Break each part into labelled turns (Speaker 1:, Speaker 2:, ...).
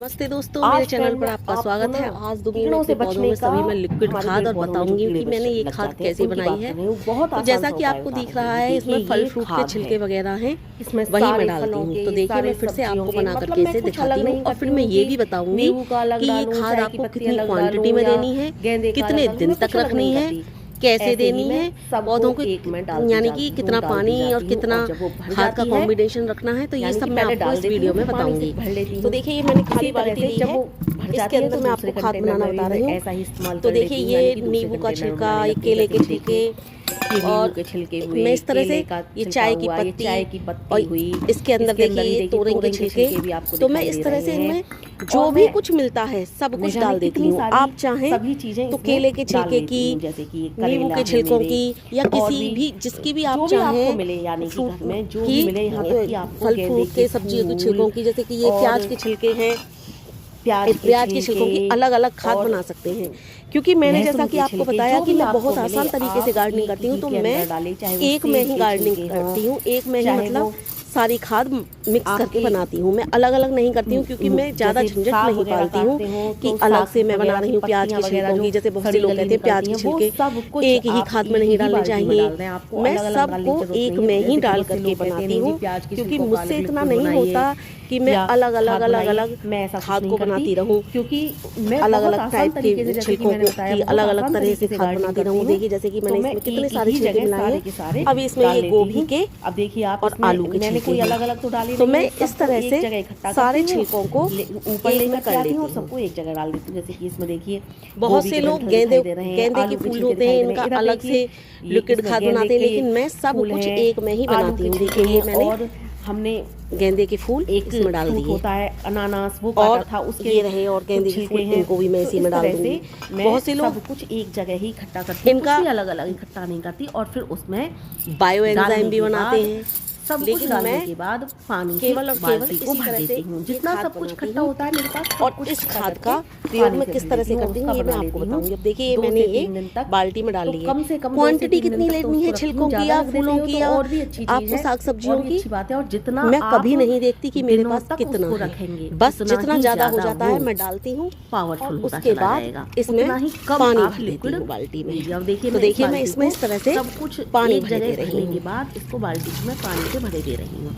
Speaker 1: नमस्ते दोस्तों, मेरे चैनल पर आपका स्वागत है। आज दूंगी से पौधों में सभी में लिक्विड खाद और बताऊंगी कि मैंने ये खाद कैसे बनाई है। तो जैसा कि आपको दिख रहा है, इसमें फल फ्रूट के छिलके वगैरह हैं, वही मैं डालती हूँ। तो देखिए, मैं फिर से आपको बनाकर कैसे दिखाती हूँ और फिर मैं ये भी बताऊंगी कि ये खाद आपको कितनी क्वांटिटी में देनी है, कितने दिन तक रखनी है, कैसे देनी है, पौधों को यानी कि कितना पानी और कितना खाद का कॉम्बिनेशन रखना है। तो ये सब मैं आपको इस वीडियो में बताऊंगी। तो देखिए, ये मैंने खाली बाल्टी ली है, इसके अंदर मैं आपको खाद बनाना बता रही हूँ। तो देखिए, ये नींबू का छिलका, ये केले के छिलके और मैं इस तरह से ये चाय की पत्ती हुई, इसके अंदर देखिए तोरई के छिलके। तो मैं इस तरह से इनमें जो भी कुछ मिलता है सब कुछ डाल देती हूँ। आप चाहें तो केले के छिलके की, नींबू के छिलकों की, या किसी भी जिसकी भी आप चाहें फ्रूट की, फल फ्रूट के सब्जियों के छिलकों की, जैसे कि ये प्याज के छिलके हैं, प्याज के छिलकों की अलग अलग खाद बना सकते हैं। क्योंकि मैंने जैसा कि आपको बताया कि मैं बहुत आसान तरीके से गार्डनिंग करती हूँ, तो मैं एक में ही गार्डनिंग करती हूँ, एक में ही मतलब सारी खाद मिक्स करके बनाती हूँ। मैं अलग अलग नहीं करती हूँ, क्योंकि मैं ज़्यादा झंझट नहीं पालती हूँ कि अलग से मैं बना रही हूँ प्याज के छिलकों की। जैसे बहुत से लोग कहते हैं प्याज के छिलके एक ही खाद में नहीं डालने चाहिए, मैं सबको एक में ही डाल करके बनाती हूँ। क्योंकि मुझसे इतना नहीं होता कि मैं अलग अलग खाद को बनाती रहूं, क्योंकि मैं अलग अलग टाइप के छिलकों की अलग अलग तरह से खाद बनाती रहूं। देखिए, जैसे कि मैंने इसमें कितने सारे छिलके मिलाए हैं। अब इसमें ये गोभी के, अब देखिए आप और आलू के छिलके कोई अलग अलग तो डाले, तो मैं इस तरह से सारे छिलकों को ऊपर में कर लेती हूँ और सबको एक जगह डाल देती हूँ। जैसे कि इसमें देखिए, बहुत से लोग गेंदे के फूल होते हैं, इनका अलग से लिक्विड खाद बनाते हैं, लेकिन मैं सब कुछ एक में ही बनाती हूँ। देखिए, ये मैंने हमने गेंदे के फूल एक इसमें डाल दिए, होता है अनानास, वो काटा था उसके ये रहे, और गेंदे के फूल इनको भी मैं इसी में डाल दूंगी। बहुत से लोग सब कुछ एक जगह ही इकट्ठा करते हैं, इनका अलग अलग इकट्ठा नहीं करती, और फिर उसमें बायो एंजाइम भी बनाते हैं। सब कुछ डालने के बाद पानी केवल और केवल को भर देती हूँ, जितना सब कुछ इकट्ठा होता है मेरे पास। और इस खाद का प्रयोग मैं किस तरह से करती हूँ ये मैं आपको बताऊंगी। अब देखिए, ये मैंने एक बाल्टी में डाल ली है। कम से कम क्वांटिटी कितनी लेनी है छिलकों की या फूलों की या आपको साग सब्जियों की, और जितना मैं कभी नहीं देखती कि मेरे पास कितना है, बस जितना ज्यादा हो जाता है मैं डालती हूँ। पावरफुल उसके बाद इसमें पानी भर देती हूँ बाल्टी में। तो देखिए, मैं इसमें इस तरह से सब कुछ पानी भर दे रही हूँ, बाद इसको बाल्टी में पानी भरे दे रही हूँ।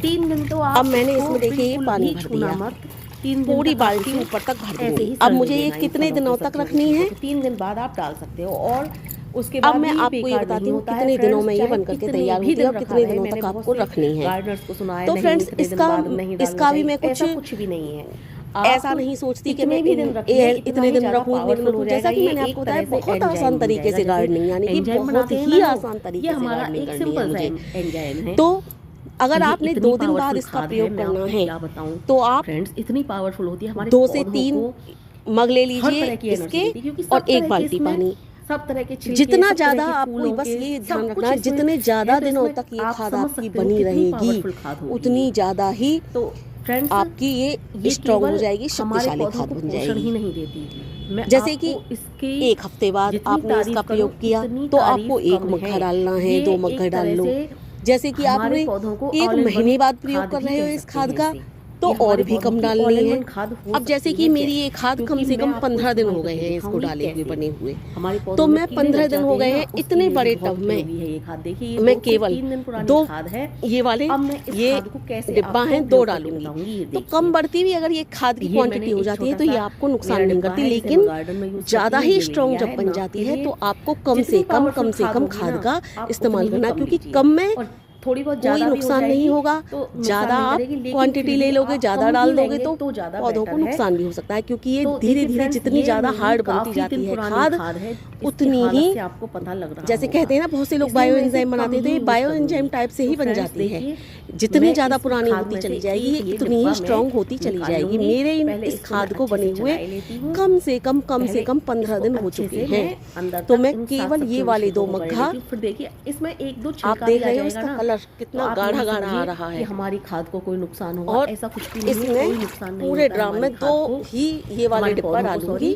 Speaker 1: 3 दिन तो आप अब मैंने इसमें देखिए ये पानी भर दिया, पूरी बाल्टी ऊपर तक भर दी। अब मुझे ये कितने दिनों तक रखनी है? 3 दिन बाद आप डाल सकते हो। और उसके बाद अब मैं आपको ये बताती हूँ कितने दिनों में ये बनकर के तैयार होती है और कितने दिनों तक आपको रखनी है। तो फ्रेंड्स, इसका भी मैं कुछ भी नहीं है, ऐसा नहीं सोचती कि मैं इतने दिन रखूँ। जैसा कि मैंने आपको बताया, बहुत आसान तरीके से गार्डनिंग, यानी कि बहुत ही आसान तरीके से गार्डनिंग करनी है। तो अगर आपने 2 दिन बाद इसका प्रयोग करना है, तो आप फ्रेंड्स इतनी पावरफुल होती है हमारे 2 से 3 मग ले लीजिए इसके, और 1 बाल्टी पानी। सब तरह के जितना ज्यादा आपको बस ये ध्यान रखना है, जितने ज्यादा दिनों तक ये खाद आपकी बनी रहेगी, उतनी ज्यादा ही तो फ्रेंड्स आपकी ये स्ट्रॉन्ग हो जाएगी, शक्तिशाली खाद बन जाएगी। ही नहीं देती। जैसे कि इसके 1 हफ्ते बाद आपने इसका प्रयोग किया, तो आपको 1 मग्घा डालना है, 2 मग्घा डाल लो। जैसे कि आपने 1 महीने बाद प्रयोग कर रहे हो इस खाद का, तो और भी कम डालनी है। अब जैसे कि मेरी ये खाद कम से कम 15 दिन हो गए हैं इसको डाले हुए बने हुए, तो मैं 15 दिन हो गए हैं इतने बड़े टब में मैं केवल 2 ये वाले ये डिब्बा हैं 2 डालूंगी। तो कम बढ़ती भी अगर ये खाद की क्वांटिटी हो जाती है तो ये आपको नुकसान नहीं करती, लेकिन ज्यादा ही स्ट्रॉन्ग जब बन जाती है तो आपको कम से कम खाद का इस्तेमाल करना, क्योंकि कम में थोड़ी बहुत कोई नुकसान नहीं होगा। तो ज्यादा आप क्वांटिटी ले लोगे, ज्यादा डाल दोगे तो पौधों को नुकसान भी हो सकता है, क्योंकि ये धीरे धीरे जितनी ज्यादा हार्ड बनती जाती है खाद, उतनी ही आपको पता लग रहा है। जैसे कहते हैं ना, बहुत से लोग बायो एंजाइम बनाते हैं, तो ये बायो एंजाइम टाइप से ही बन जाती है। जितनी ज्यादा पुरानी होती चली जाएगी ये उतनी ही स्ट्रॉन्ग होती चली जाएगी। मेरे इस खाद को बने हुए कम से कम 15 दिन हो चुके हैं, तो मैं केवल ये वाले 2 मग्घा, फिर देखिए इसमें 1-2 आप देख रहे हो इसका कलर कितना गाढ़ा गाढ़ा आ रहा है। हमारी खाद को कोई नुकसान होगा और ऐसा कुछ भी नहीं, इसमें पूरे ड्राम में 2 ही ये वाले डिब्बा डालूंगी,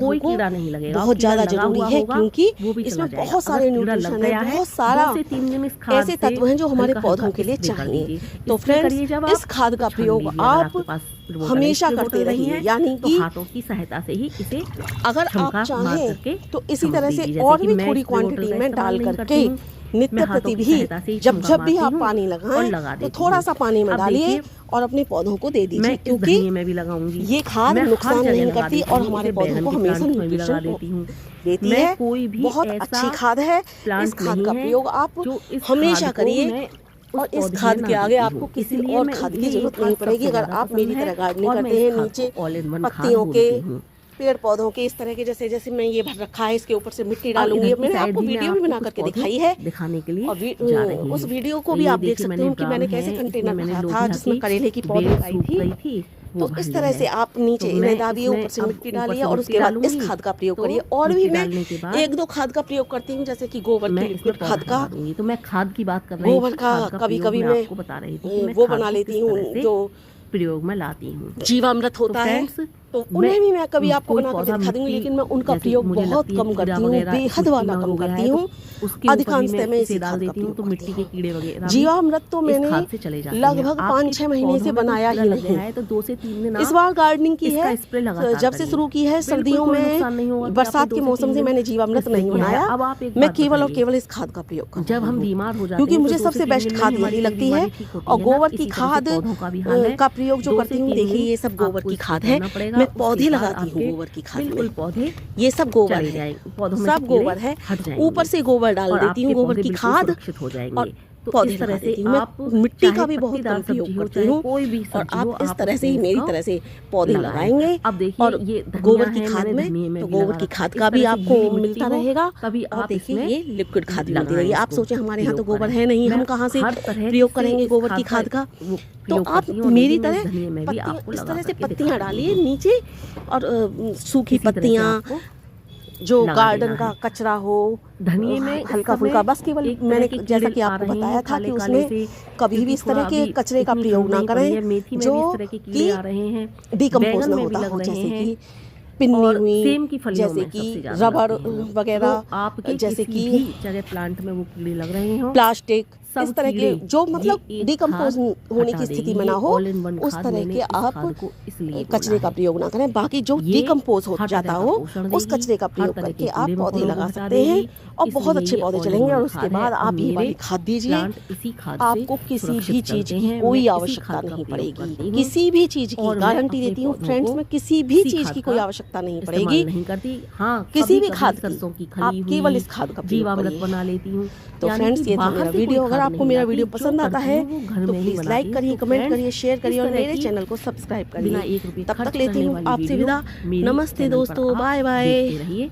Speaker 1: पौधों
Speaker 2: कोई
Speaker 1: को
Speaker 2: कीड़ा नहीं लगेगा।
Speaker 1: बहुत
Speaker 2: कीड़ा
Speaker 1: ज्यादा
Speaker 2: लगा
Speaker 1: जरूरी
Speaker 2: हुआ
Speaker 1: है,
Speaker 2: होगा,
Speaker 1: क्योंकि
Speaker 2: वो भी चला
Speaker 1: इसमें
Speaker 2: जाएगा।
Speaker 1: बहुत सारे
Speaker 2: अगर कीड़ा लग
Speaker 1: न्यूट्रिशन है,
Speaker 2: गया है,
Speaker 1: बहुत सारा
Speaker 2: 2 से 3 दिन इस खाद
Speaker 1: ऐसे
Speaker 2: से
Speaker 1: तत्व हैं जो हमारे
Speaker 2: हल्का
Speaker 1: पौधों
Speaker 2: हल्का
Speaker 1: के लिए
Speaker 2: स्प्रे कर
Speaker 1: चाहिए।
Speaker 2: दीजिए।
Speaker 1: तो
Speaker 2: स्प्रे
Speaker 1: फ्रेंड्स,
Speaker 2: करिए जब
Speaker 1: इस खाद का
Speaker 2: छान
Speaker 1: प्रयोग
Speaker 2: लीजिए। अगर आपके
Speaker 1: आप
Speaker 2: पास बोतल है,
Speaker 1: हमेशा
Speaker 2: स्प्रे
Speaker 1: करते
Speaker 2: बोतल नहीं
Speaker 1: रहिए,
Speaker 2: है,
Speaker 1: यानी
Speaker 2: तो
Speaker 1: कि
Speaker 2: हाथों की सहायता से ही इसे
Speaker 1: अगर आप
Speaker 2: छमका मार
Speaker 1: चाहें
Speaker 2: करके
Speaker 1: तो इसी
Speaker 2: समझ
Speaker 1: तरह से
Speaker 2: लीजिए।
Speaker 1: और
Speaker 2: जैसे
Speaker 1: भी
Speaker 2: कि मैं
Speaker 1: थोड़ी
Speaker 2: स्प्रे बोतल
Speaker 1: क्वांटिटी
Speaker 2: का
Speaker 1: में
Speaker 2: इस्तेमाल
Speaker 1: डाल
Speaker 2: नहीं
Speaker 1: करके
Speaker 2: करती हूँ,
Speaker 1: नित्य
Speaker 2: मैं हाथों
Speaker 1: प्रति
Speaker 2: की
Speaker 1: भी
Speaker 2: सहायता से ही
Speaker 1: जब
Speaker 2: छमका
Speaker 1: जब भी
Speaker 2: मारती
Speaker 1: आप
Speaker 2: हूँ
Speaker 1: पानी
Speaker 2: और
Speaker 1: लगाएं
Speaker 2: लगा
Speaker 1: तो
Speaker 2: देती
Speaker 1: थोड़ा
Speaker 2: हूँ।
Speaker 1: सा पानी में
Speaker 2: अब
Speaker 1: डालिए
Speaker 2: देखिए,
Speaker 1: और अपने पौधों को दे
Speaker 2: मैं
Speaker 1: दीजिए,
Speaker 2: इस
Speaker 1: क्योंकि
Speaker 2: धनिये में भी लगाऊंगी,
Speaker 1: ये खाद
Speaker 2: मैं हर
Speaker 1: नुकसान
Speaker 2: जगह
Speaker 1: नहीं
Speaker 2: लगा
Speaker 1: करती
Speaker 2: देती
Speaker 1: और
Speaker 2: हूँ।
Speaker 1: हमारे
Speaker 2: इसे
Speaker 1: पौधों
Speaker 2: बैंगन
Speaker 1: को
Speaker 2: के
Speaker 1: हमेशा
Speaker 2: प्लांट्स में भी
Speaker 1: न्यूट्रिशन
Speaker 2: लगा देती हूँ।
Speaker 1: देती
Speaker 2: मैं
Speaker 1: है।
Speaker 2: कोई भी
Speaker 1: बहुत
Speaker 2: ऐसा
Speaker 1: अच्छी खाद है। इस
Speaker 2: प्लांट
Speaker 1: खाद
Speaker 2: नहीं
Speaker 1: का
Speaker 2: है
Speaker 1: प्रयोग आप
Speaker 2: जो इस
Speaker 1: हमेशा
Speaker 2: खाद को
Speaker 1: करिए
Speaker 2: मैं उस
Speaker 1: और इस
Speaker 2: पौधे में
Speaker 1: खाद
Speaker 2: ना
Speaker 1: के आगे
Speaker 2: देती
Speaker 1: आपको
Speaker 2: हूँ।
Speaker 1: किसी
Speaker 2: इसीलिए
Speaker 1: और
Speaker 2: मैं
Speaker 1: खाद की
Speaker 2: मुझे ये
Speaker 1: जरूरत
Speaker 2: खाद
Speaker 1: नहीं पड़ेगी।
Speaker 2: सबसे
Speaker 1: अगर
Speaker 2: ज़्यादा
Speaker 1: आप
Speaker 2: पसंद
Speaker 1: मेरी
Speaker 2: है
Speaker 1: तरह गार्डनिंग
Speaker 2: और मैं
Speaker 1: करते
Speaker 2: इस
Speaker 1: हैं,
Speaker 2: खाद
Speaker 1: नीचे
Speaker 2: को ऑल इन वन खाद
Speaker 1: पत्तियों के,
Speaker 2: बोलती हूँ।
Speaker 1: पेड़ पौधों के इस तरह के, जैसे जैसे मैं ये भर रखा है, इसके ऊपर से मिट्टी
Speaker 2: अब
Speaker 1: डालूंगी।
Speaker 2: इधर
Speaker 1: अब
Speaker 2: की
Speaker 1: मैंने
Speaker 2: साइड
Speaker 1: आपको
Speaker 2: भी मैं
Speaker 1: वीडियो भी
Speaker 2: आपको
Speaker 1: बना
Speaker 2: कुछ
Speaker 1: करके
Speaker 2: पौधे
Speaker 1: दिखाई है
Speaker 2: दिखाने के लिए
Speaker 1: और
Speaker 2: जा रही
Speaker 1: उस
Speaker 2: हूँ।
Speaker 1: वीडियो को
Speaker 2: तो
Speaker 1: भी
Speaker 2: ये
Speaker 1: आप देख
Speaker 2: देखिए,
Speaker 1: सकते
Speaker 2: मैंने
Speaker 1: हो कि मैंने
Speaker 2: ड्राम
Speaker 1: कैसे
Speaker 2: है,
Speaker 1: कंटेनर
Speaker 2: इसमें मैंने
Speaker 1: भरा था
Speaker 2: लोबिया
Speaker 1: जिसमें
Speaker 2: की
Speaker 1: करेले की पौधे
Speaker 2: बेल
Speaker 1: लगाई
Speaker 2: सूख
Speaker 1: थी
Speaker 2: गई थी, वो
Speaker 1: तो
Speaker 2: भर
Speaker 1: इस
Speaker 2: लिया
Speaker 1: तरह से
Speaker 2: है।
Speaker 1: आप नीचे
Speaker 2: तो
Speaker 1: इन्हें
Speaker 2: मैं
Speaker 1: दाबिए,
Speaker 2: इसमें
Speaker 1: ऊपर से
Speaker 2: अब
Speaker 1: मिट्टी
Speaker 2: ऊपर
Speaker 1: डालिए
Speaker 2: से
Speaker 1: और
Speaker 2: मिट्टी
Speaker 1: उसके बाद इस
Speaker 2: डालूंगी।
Speaker 1: खाद का प्रयोग
Speaker 2: तो
Speaker 1: करिए। और भी
Speaker 2: मिट्टी
Speaker 1: मैं
Speaker 2: डालने के बाद
Speaker 1: 1-2 खाद का प्रयोग करती हूँ, जैसे कि गोबर
Speaker 2: मैं
Speaker 1: की
Speaker 2: इसमें
Speaker 1: लिक्विड खाद
Speaker 2: पौधा
Speaker 1: का,
Speaker 2: लगा दूंगी। तो मैं खाद की बात कर रही
Speaker 1: गोबर
Speaker 2: थी,
Speaker 1: का
Speaker 2: खाद का
Speaker 1: कभी-कभी
Speaker 2: प्रयोग मैं
Speaker 1: मैं
Speaker 2: आपको बता रही थी कि मैं
Speaker 1: वो
Speaker 2: खाद
Speaker 1: बना
Speaker 2: को
Speaker 1: लेती
Speaker 2: किस
Speaker 1: हूँ
Speaker 2: तरह से
Speaker 1: जो
Speaker 2: प्रयोग में लाती हूँ।
Speaker 1: जीवामृत
Speaker 2: तो
Speaker 1: होता है,
Speaker 2: फ्रेंड्स,
Speaker 1: तो उन्हें भी मैं कभी आपको
Speaker 2: कोई
Speaker 1: बना करके
Speaker 2: पौधा
Speaker 1: दिखा दूंगी,
Speaker 2: मिट्टी
Speaker 1: लेकिन मैं उनका
Speaker 2: जैसे
Speaker 1: प्रयोग
Speaker 2: मुझे
Speaker 1: बहुत
Speaker 2: लगती है
Speaker 1: कम
Speaker 2: कीड़ा
Speaker 1: करती हूँ,
Speaker 2: वगैरह इस
Speaker 1: बेहद
Speaker 2: मिट्टी
Speaker 1: वाला
Speaker 2: में
Speaker 1: कम
Speaker 2: हो गया
Speaker 1: करती
Speaker 2: है,
Speaker 1: हूँ।
Speaker 2: तो उसके ऊपर भी
Speaker 1: अधिकांशतः
Speaker 2: मैं
Speaker 1: मैं
Speaker 2: इसे
Speaker 1: इसी
Speaker 2: डाल
Speaker 1: खाद का
Speaker 2: देती हूँ,
Speaker 1: प्रयोग
Speaker 2: तो
Speaker 1: करती
Speaker 2: मिट्टी के
Speaker 1: हूँ।
Speaker 2: कीड़े वगैरह भी
Speaker 1: जीवामृत तो
Speaker 2: इस
Speaker 1: मैंने
Speaker 2: खाद से चले जाते हैं।
Speaker 1: लगभग
Speaker 2: आपके
Speaker 1: 5-6 महीने से
Speaker 2: पौधों में कोई
Speaker 1: बनाया
Speaker 2: कीड़ा
Speaker 1: ही
Speaker 2: लग
Speaker 1: नहीं।
Speaker 2: गया है तो 2 से 3 दिन
Speaker 1: इस
Speaker 2: आप
Speaker 1: बार गार्डनिंग की
Speaker 2: इसका
Speaker 1: है,
Speaker 2: स्प्रे लगातार
Speaker 1: जब से
Speaker 2: करिए।
Speaker 1: शुरू की है
Speaker 2: बिल्कुल
Speaker 1: सर्दियों
Speaker 2: कोई
Speaker 1: में,
Speaker 2: नुकसान नहीं होगा कि
Speaker 1: बरसात
Speaker 2: आपने
Speaker 1: के
Speaker 2: 2 से
Speaker 1: मौसम
Speaker 2: 3
Speaker 1: से
Speaker 2: दिन
Speaker 1: मैंने जीवामृत
Speaker 2: स्प्रे
Speaker 1: नहीं
Speaker 2: किया है।
Speaker 1: बनाया।
Speaker 2: अब आप एक
Speaker 1: मैं
Speaker 2: बात
Speaker 1: केवल और
Speaker 2: बताइए,
Speaker 1: केवल इस खाद का प्रयोग कर
Speaker 2: जब
Speaker 1: रही
Speaker 2: हम
Speaker 1: हूँ,
Speaker 2: बीमार हो जाते
Speaker 1: क्योंकि
Speaker 2: हैं तो
Speaker 1: मुझे
Speaker 2: 2 से
Speaker 1: सबसे
Speaker 2: 3
Speaker 1: बेस्ट
Speaker 2: दिन में
Speaker 1: खाद
Speaker 2: ही
Speaker 1: यही
Speaker 2: हमारी कोई
Speaker 1: लगती है।
Speaker 2: बीमारी ठीक होती
Speaker 1: और
Speaker 2: है ना,
Speaker 1: गोबर की
Speaker 2: इसी तरह से
Speaker 1: खाद
Speaker 2: पौधों का भी हाल है।
Speaker 1: का प्रयोग जो
Speaker 2: 2
Speaker 1: करती
Speaker 2: से
Speaker 1: हूँ,
Speaker 2: 3
Speaker 1: देखिए
Speaker 2: दिन
Speaker 1: ये सब गोबर
Speaker 2: आपको
Speaker 1: की
Speaker 2: स्प्रे
Speaker 1: खाद है।
Speaker 2: करना पड़ेगा।
Speaker 1: मैं
Speaker 2: उसके
Speaker 1: पौधे
Speaker 2: बाद
Speaker 1: लगाती हूँ
Speaker 2: आपके
Speaker 1: गोबर की खाद
Speaker 2: बिल्कुल
Speaker 1: में,
Speaker 2: पौधे
Speaker 1: ये सब गोबर
Speaker 2: चले
Speaker 1: है,
Speaker 2: जाएंगे, पौधों में से
Speaker 1: सब
Speaker 2: कीड़े
Speaker 1: गोबर है।
Speaker 2: हट जाएंगे
Speaker 1: ऊपर से गोबर डाल
Speaker 2: और
Speaker 1: देती हूँ,
Speaker 2: आपके
Speaker 1: गोबर
Speaker 2: पौधे
Speaker 1: की
Speaker 2: बिल्कुल
Speaker 1: खाद,
Speaker 2: सुरक्षित हो जाएंगे।
Speaker 1: और
Speaker 2: तो
Speaker 1: पौधे
Speaker 2: इस
Speaker 1: लगा
Speaker 2: तरह से
Speaker 1: देती हूँ। मैं
Speaker 2: आप
Speaker 1: मिट्टी
Speaker 2: चाहे
Speaker 1: का भी बहुत
Speaker 2: पत्तीदार
Speaker 1: कम प्रयोग
Speaker 2: सब्जी हो,
Speaker 1: करती
Speaker 2: चाहे
Speaker 1: हूँ।
Speaker 2: कोई भी
Speaker 1: और
Speaker 2: सब्जी हो,
Speaker 1: आप इस
Speaker 2: आप
Speaker 1: तरह से
Speaker 2: उसमें
Speaker 1: ही मेरी
Speaker 2: इसको
Speaker 1: तरह से पौधे
Speaker 2: लगाएं।
Speaker 1: लगाएंगे।
Speaker 2: अब देखिए
Speaker 1: और
Speaker 2: ये धनिया
Speaker 1: गोबर की
Speaker 2: है,
Speaker 1: खाद
Speaker 2: मैंने
Speaker 1: में,
Speaker 2: धनिये में
Speaker 1: तो
Speaker 2: भी
Speaker 1: गोबर
Speaker 2: लगा
Speaker 1: की
Speaker 2: रखा
Speaker 1: खाद
Speaker 2: है।
Speaker 1: का
Speaker 2: इस
Speaker 1: भी
Speaker 2: तरह से
Speaker 1: आपको
Speaker 2: गीली मिट्टी
Speaker 1: मिलता
Speaker 2: हो,
Speaker 1: रहेगा।
Speaker 2: तभी
Speaker 1: और
Speaker 2: आप
Speaker 1: देखिए
Speaker 2: इसमें
Speaker 1: ये लिक्विड खाद भी मिलती
Speaker 2: लगाएं,
Speaker 1: रहेगी। आप
Speaker 2: इसको
Speaker 1: सोचें हमारे यहाँ तो
Speaker 2: प्रयोग
Speaker 1: गोबर
Speaker 2: करें।
Speaker 1: है नहीं,
Speaker 2: मैं
Speaker 1: हम कहाँ से
Speaker 2: हर तरह
Speaker 1: प्रयोग
Speaker 2: से
Speaker 1: करेंगे
Speaker 2: इस
Speaker 1: गोबर की खाद का।
Speaker 2: वो
Speaker 1: तो
Speaker 2: प्रयोग
Speaker 1: आप
Speaker 2: करती हूँ और
Speaker 1: मेरी
Speaker 2: लेकिन
Speaker 1: तरह
Speaker 2: इस धनिये में भी
Speaker 1: पत्तियाँ
Speaker 2: आपको
Speaker 1: इस
Speaker 2: लगा
Speaker 1: तरह से
Speaker 2: करके
Speaker 1: पत्तियाँ
Speaker 2: दिखा रही
Speaker 1: डालिए
Speaker 2: हूँ।
Speaker 1: नीचे, और सूखी
Speaker 2: इसी तरह से
Speaker 1: पत्तियाँ,
Speaker 2: आपको
Speaker 1: जो
Speaker 2: लगा
Speaker 1: गार्डन
Speaker 2: देना
Speaker 1: का
Speaker 2: है।
Speaker 1: कचरा हो,
Speaker 2: धनिये में इस
Speaker 1: हल्का
Speaker 2: समय
Speaker 1: फुल्का, बस केवल
Speaker 2: एक तरह
Speaker 1: मैंने
Speaker 2: के
Speaker 1: जैसा
Speaker 2: कीड़े
Speaker 1: कि
Speaker 2: आ
Speaker 1: आपको
Speaker 2: रहे हैं
Speaker 1: बताया था कि
Speaker 2: काले-काले
Speaker 1: उसमें
Speaker 2: से,
Speaker 1: कभी भी
Speaker 2: क्योंकि
Speaker 1: इस
Speaker 2: थोड़ा
Speaker 1: तरह के
Speaker 2: अभी
Speaker 1: कचरे का
Speaker 2: इतनी
Speaker 1: प्रयोग
Speaker 2: ठंड
Speaker 1: ना
Speaker 2: नहीं पड़ी है।
Speaker 1: करें
Speaker 2: मेथी में
Speaker 1: जो
Speaker 2: भी इस तरह के कीड़े
Speaker 1: कि
Speaker 2: आ रहे हैं,
Speaker 1: डिकम्पोज
Speaker 2: बैंगन
Speaker 1: ना
Speaker 2: में भी
Speaker 1: होता
Speaker 2: लग
Speaker 1: हो,
Speaker 2: रहे
Speaker 1: जैसे
Speaker 2: हैं
Speaker 1: कि पिन्नी
Speaker 2: और
Speaker 1: हुई,
Speaker 2: सेम की फलियों
Speaker 1: जैसे
Speaker 2: में
Speaker 1: कि
Speaker 2: सबसे ज़्यादा
Speaker 1: रबड़
Speaker 2: लगते हैं वो।
Speaker 1: वगैरह,
Speaker 2: तो आपके
Speaker 1: जैसे
Speaker 2: किसी
Speaker 1: कि
Speaker 2: भी जगह प्लांट में वो कीड़े लग रहे हो,
Speaker 1: प्लास्टिक,
Speaker 2: सब
Speaker 1: इस तरह के
Speaker 2: कीड़े
Speaker 1: जो मतलब
Speaker 2: ये एक
Speaker 1: डिकम्पोज
Speaker 2: खाद
Speaker 1: होने
Speaker 2: हटा
Speaker 1: की स्थिति
Speaker 2: देगी।
Speaker 1: में ना
Speaker 2: ये
Speaker 1: हो,
Speaker 2: ऑल इन वन
Speaker 1: उस
Speaker 2: खाद,
Speaker 1: तरह
Speaker 2: मैंने
Speaker 1: के
Speaker 2: इस
Speaker 1: आप
Speaker 2: खाद को इसलिए बोला
Speaker 1: कचरे का
Speaker 2: है।
Speaker 1: प्रयोग ना करें। बाकी जो
Speaker 2: ये
Speaker 1: डिकम्पोज हो
Speaker 2: हर
Speaker 1: जाता
Speaker 2: तरह का
Speaker 1: हो,
Speaker 2: पोषण
Speaker 1: उस
Speaker 2: देगी,
Speaker 1: कचरे का
Speaker 2: हर
Speaker 1: प्रयोग
Speaker 2: तरह के
Speaker 1: करके
Speaker 2: कीड़े
Speaker 1: आप पौधे
Speaker 2: मकोड़ों को
Speaker 1: लगा
Speaker 2: हटा
Speaker 1: सकते हैं
Speaker 2: देगी,
Speaker 1: और बहुत
Speaker 2: इसलिए
Speaker 1: अच्छे
Speaker 2: ये
Speaker 1: पौधे
Speaker 2: ऑल इन
Speaker 1: चलेंगे। और
Speaker 2: वन
Speaker 1: उसके
Speaker 2: खाद है
Speaker 1: बाद
Speaker 2: और
Speaker 1: आप ये
Speaker 2: मेरे
Speaker 1: वाली खाद दीजिए,
Speaker 2: प्लांट इसी खाद से
Speaker 1: आपको किसी भी
Speaker 2: सुरक्षित
Speaker 1: चीज
Speaker 2: चलते
Speaker 1: की
Speaker 2: हैं।
Speaker 1: कोई
Speaker 2: मैं इसी
Speaker 1: आवश्यकता
Speaker 2: खाद का
Speaker 1: नहीं
Speaker 2: प्रयोग करती
Speaker 1: पड़ेगी,
Speaker 2: हूँ
Speaker 1: किसी भी चीज की
Speaker 2: और मैं
Speaker 1: गारंटी
Speaker 2: अपने
Speaker 1: देती हूँ
Speaker 2: पौधों
Speaker 1: फ्रेंड्स,
Speaker 2: को
Speaker 1: में किसी भी
Speaker 2: इसी
Speaker 1: चीज
Speaker 2: खाद
Speaker 1: की कोई
Speaker 2: का
Speaker 1: आवश्यकता नहीं
Speaker 2: इस्तेमाल
Speaker 1: पड़ेगी,
Speaker 2: नहीं करती। हाँ,
Speaker 1: किसी भी
Speaker 2: कभी-कभी
Speaker 1: खाद की,
Speaker 2: सरसों की
Speaker 1: आप
Speaker 2: खली
Speaker 1: केवल
Speaker 2: हुई
Speaker 1: इस खाद का प्रयोग
Speaker 2: जीवामृत
Speaker 1: करिए।
Speaker 2: बना लेती हूँ।
Speaker 1: तो
Speaker 2: यानी
Speaker 1: फ्रेंड्स,
Speaker 2: कि
Speaker 1: ये था
Speaker 2: बाहर
Speaker 1: मेरा
Speaker 2: से कोई
Speaker 1: वीडियो। अगर
Speaker 2: खाद
Speaker 1: आपको
Speaker 2: नहीं
Speaker 1: मेरा
Speaker 2: लाती,
Speaker 1: वीडियो
Speaker 2: जो
Speaker 1: पसंद आता
Speaker 2: करती
Speaker 1: है
Speaker 2: हूँ वो घर
Speaker 1: तो
Speaker 2: में ही
Speaker 1: प्लीज
Speaker 2: बनाती
Speaker 1: लाइक
Speaker 2: हूँ।
Speaker 1: करिए,
Speaker 2: तो
Speaker 1: कमेंट
Speaker 2: फ्रेंड्स,
Speaker 1: करिए, शेयर करिए
Speaker 2: इस
Speaker 1: और
Speaker 2: तरह
Speaker 1: मेरे
Speaker 2: की
Speaker 1: चैनल को सब्सक्राइब
Speaker 2: बिना
Speaker 1: करिए।
Speaker 2: 1 रुपए
Speaker 1: तब
Speaker 2: खर्च
Speaker 1: तक लेती
Speaker 2: करने
Speaker 1: हूँ
Speaker 2: वाली
Speaker 1: आपसे
Speaker 2: वीडियो
Speaker 1: विदा।
Speaker 2: मेरे
Speaker 1: नमस्ते
Speaker 2: चैनल पर
Speaker 1: दोस्तों,
Speaker 2: आप
Speaker 1: बाय बाय।
Speaker 2: देखते रहिए।